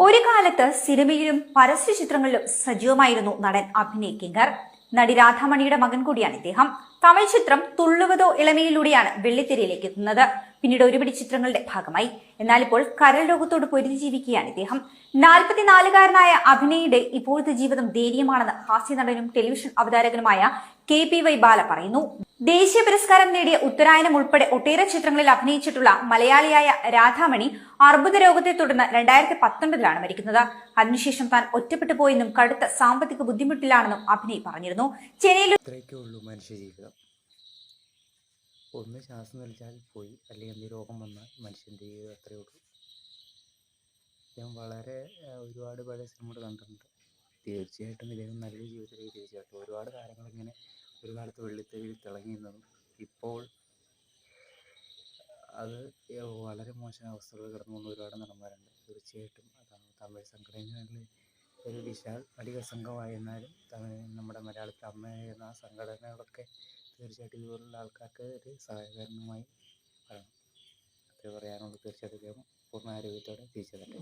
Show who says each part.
Speaker 1: ഒരു കാലത്ത് സിനിമയിലും പരസ്യ ചിത്രങ്ങളിലും സജീവമായിരുന്നു നടൻ അഭിനയ് കിങ്കർ. നടി രാധാമണിയുടെ മകൻ കൂടിയാണ് ഇദ്ദേഹം. തമിഴ് ചിത്രം തുള്ളുവതോ ഇളമയിലൂടെയാണ് വെള്ളിത്തിരയിലേക്ക് എത്തുന്നത്. പിന്നീട് ഒരുപിടി ചിത്രങ്ങളുടെ ഭാഗമായി. എന്നാൽ ഇപ്പോൾ കരൾ ലോകത്തോട് പൊരുതി ജീവിക്കുകയാണ് ഇദ്ദേഹം. 44-കാരനായ അഭിനയുടെ ഇപ്പോഴത്തെ ജീവിതം ദയനീയമാണെന്ന് ഹാസ്യനടനും ടെലിവിഷൻ അവതാരകനുമായ KPY ബാല പറയുന്നു. ദേശീയ പുരസ്കാരം നേടിയ ഉത്തരായനം ഉൾപ്പെടെ ഒട്ടേറെ ചിത്രങ്ങളിൽ അഭിനയിച്ചിട്ടുള്ള മലയാളിയായ രാധാമണി അർബുദ രോഗത്തെ തുടർന്ന് 2019 മരിക്കുന്നത്. അതിനുശേഷം താൻ ഒറ്റപ്പെട്ടു പോയെന്നും കടുത്ത സാമ്പത്തിക ബുദ്ധിമുട്ടിലാണെന്നും അഭിനയ് പറഞ്ഞിരുന്നു. ചെന്നൈയിൽ
Speaker 2: ഒന്ന് ശ്വാസം വലിച്ചാൽ പോയി, അല്ലെങ്കിൽ എന്തെങ്കിലും രോഗം വന്നാൽ മനുഷ്യൻ്റെ ജീവിതം അത്രയേ ഉള്ളൂ. ഞാൻ ഒരുപാട് പഴയ സിനിമകൾ കണ്ടിട്ടുണ്ട്. തീർച്ചയായിട്ടും ഇദ്ദേഹം നല്ലൊരു ജീവിതത്തിലേക്ക് തിരിച്ചു. ഒരുപാട് കാര്യങ്ങൾ ഇങ്ങനെ ഒരു കാലത്ത് വെള്ളിത്തിരയിൽ തിളങ്ങി നിന്നതും ഇപ്പോൾ അത് വളരെ മോശം അവസ്ഥകൾ കടന്നു പോകുന്ന ഒരുപാട് നടന്മാരുണ്ട്. തീർച്ചയായിട്ടും അതാണ് തമിഴ് സംഘടനകളിൽ ഒരു വിശാൽ അടികൾ സംഘമായിരുന്നാലും നമ്മുടെ മലയാളത്തിൽ അമ്മ എന്ന സംഘടനകളൊക്കെ തീർച്ചയായിട്ടും ഇതുപോലുള്ള ആൾക്കാർക്ക് ഒരു സഹായകരമായി പറയണം. അത്രേ പറയാനുള്ളൂ. തീർച്ചയായിട്ടും പൂർണ്ണ ആരോഗ്യത്തോടെ തിരിച്ചെത്തട്ടെ.